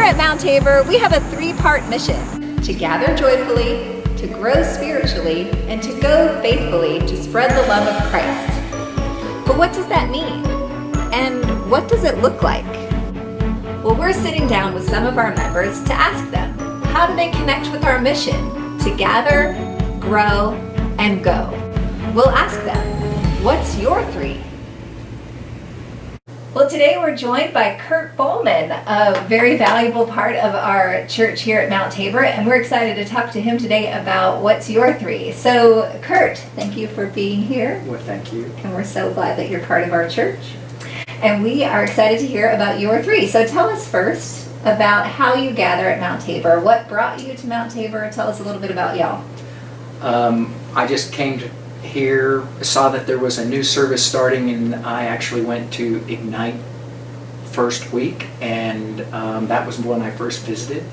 at Mount Tabor, we have a three-part mission: to gather joyfully, to grow spiritually, and to go faithfully to spread the love of Christ. But what does that mean? And what does it look like? Well, we're sitting down with some of our members to ask them, how do they connect with our mission to gather, grow, and go? We'll ask them, what's your three? Well, today we're joined by Kurt Bohlmann, a very valuable part of our church here at Mount Tabor, and we're excited to talk to him today about what's your three. So, Kurt, thank you for being here. Well, thank you. And we're so glad that you're part of our church. And we are excited to hear about your three. So tell us first about how you gather at Mount Tabor. What brought you to Mount Tabor? Tell us a little bit about y'all. I just came to here, saw that there was a new service starting, and I actually went to Ignite first week, and that was when I first visited.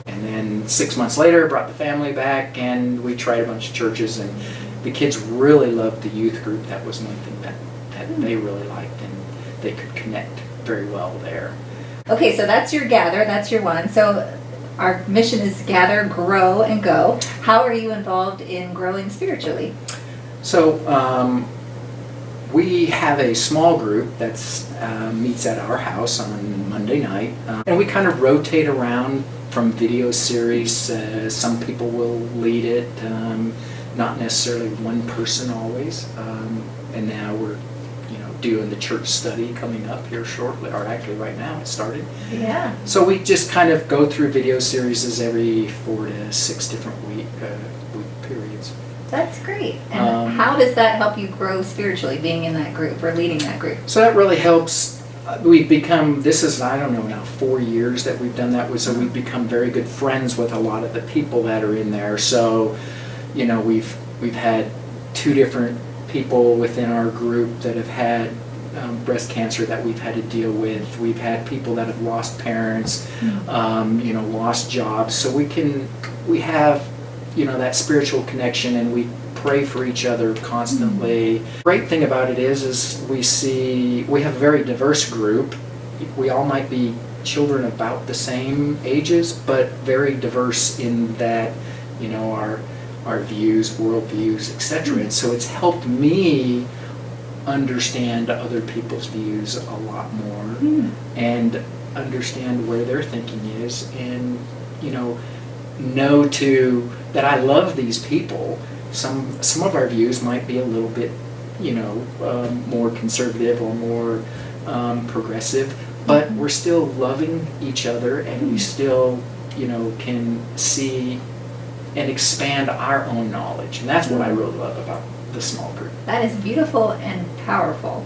And then 6 months later, brought the family back, and we tried a bunch of churches, and the kids really loved the youth group. That was one thing that they really liked, and they could connect very well there. Okay, so that's your gather, that's your one. So our mission is gather, grow, and go. How are you involved in growing spiritually? So we have a small group that meets at our house on Monday night, and we kind of rotate around from video series. Some people will lead it, not necessarily one person always. And now we're doing the church study coming up here shortly, or actually right now it started. Yeah. So we just kind of go through video series every 4 to 6 different week periods. That's great. And how does that help you grow spiritually, being in that group or leading that group? So that really helps. We've become, this is, I don't know, now 4 years that we've done that. So we've become very good friends with a lot of the people that are in there. So, we've had 2 different people within our group that have had breast cancer that we've had to deal with. We've had people that have lost parents, lost jobs. So we have that spiritual connection, and we pray for each other constantly. Great thing about it is we have a very diverse group. We all might be children about the same ages, but very diverse in that, our views, world views, etc. And so it's helped me understand other people's views a lot more and understand where their thinking is, and know that I love these people. Some of our views might be a little bit more conservative or more progressive, but we're still loving each other, and we still can see and expand our own knowledge. And that's what I really love about the small group. That is beautiful and powerful.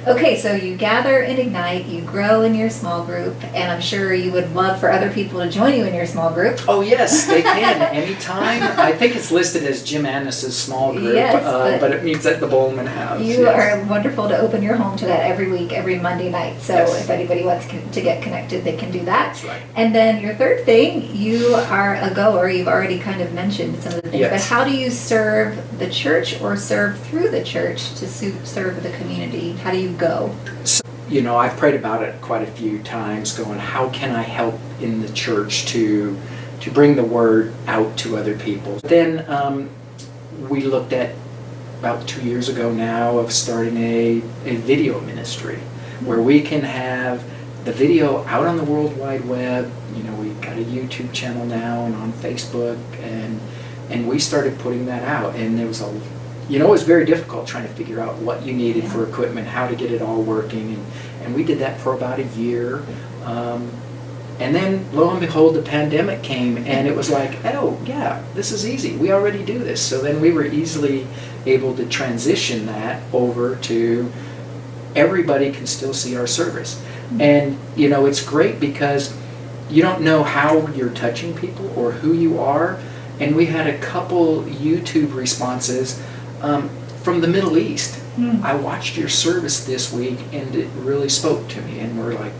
Okay, so you gather and Ignite, you grow in your small group, and I'm sure you would love for other people to join you in your small group. Oh yes, they can, anytime. I think it's listed as Jim Annis's small group, yes, but it meets at the Bohlmann house. You are wonderful to open your home to that every week, every Monday night. So if anybody wants to get connected, they can do that. That's right. And then your third thing, you are a goer. You've already kind of mentioned some of the things, yes. But how do you serve the church or serve through the church to serve the community? How do you go? So, I've prayed about it quite a few times, going, how can I help in the church to bring the word out to other people? Then we looked at, about 2 years ago now, of starting a video ministry where we can have the video out on the World Wide Web. We've got a YouTube channel now and on Facebook, and we started putting that out, and there was it was very difficult trying to figure out what you needed for equipment, how to get it all working, and we did that for about a year. And then, lo and behold, the pandemic came, and it was like, oh, yeah, this is easy. We already do this. So then we were easily able to transition that over to everybody can still see our service. And, it's great because you don't know how you're touching people or who you are. And we had a couple YouTube responses from the Middle East. I watched your service this week, and it really spoke to me, and we're like,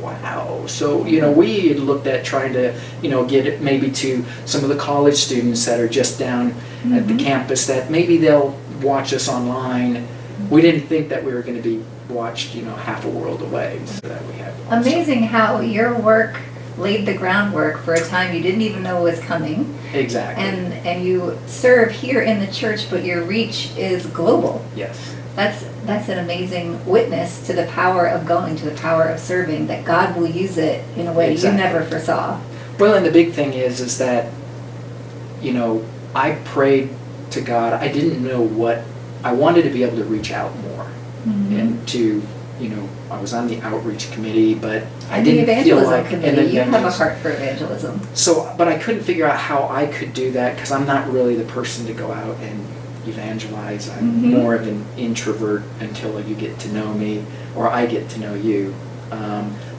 wow. So we had looked at trying to get it maybe to some of the college students that are just down at the campus, that maybe they'll watch us online. We didn't think that we were going to be watched half a world away. So that we had amazing how your work laid the groundwork for a time you didn't even know was coming. Exactly. And you serve here in the church, but your reach is global. Yes. That's an amazing witness to the power of going, to the power of serving, that God will use it in a way Exactly. you never foresaw. Well, and the big thing is that, you know, I prayed to God. I didn't know what, I wanted to be able to reach out more. Mm-hmm. And to, you know, I was on the outreach committee, but I And didn't the feel evangelism like, committee, you have a heart for evangelism. So, but I couldn't figure out how I could do that because I'm not really the person to go out and evangelize. I'm Mm-hmm. more of an introvert until you get to know me or I get to know you.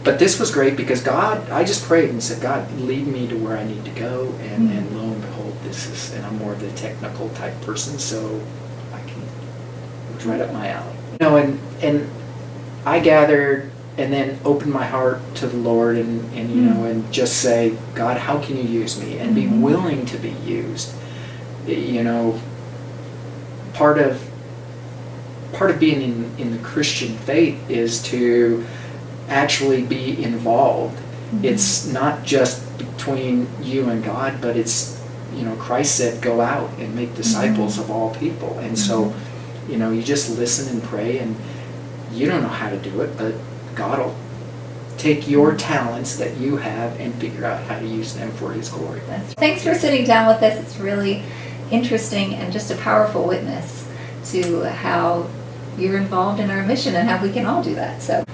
But this was great because God, I just prayed and said, God, lead me to where I need to go. And, Mm-hmm. and lo and behold, this is, and I'm more of the technical type person, so it was right up my alley. You know, and I gathered and then open my heart to the Lord and you know, and just say, God, how can you use me? And be Mm-hmm. willing to be used. You know, part of being in the Christian faith is to actually be involved. Mm-hmm. It's not just between you and God, but it's, you know, Christ said, go out and make disciples Mm-hmm. of all people. And so, you know, you just listen and pray, and you don't know how to do it, but God will take your talents that you have and figure out how to use them for His glory. Thanks for sitting down with us. It's really interesting and just a powerful witness to how you're involved in our mission and how we can all do that. So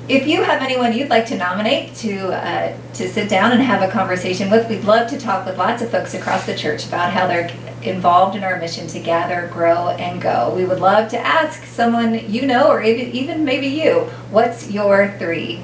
if you have anyone you'd like to nominate to sit down and have a conversation with, we'd love to talk with lots of folks across the church about how they're involved in our mission to gather, grow, and go. We would love to ask someone you know, or even maybe you, what's your 3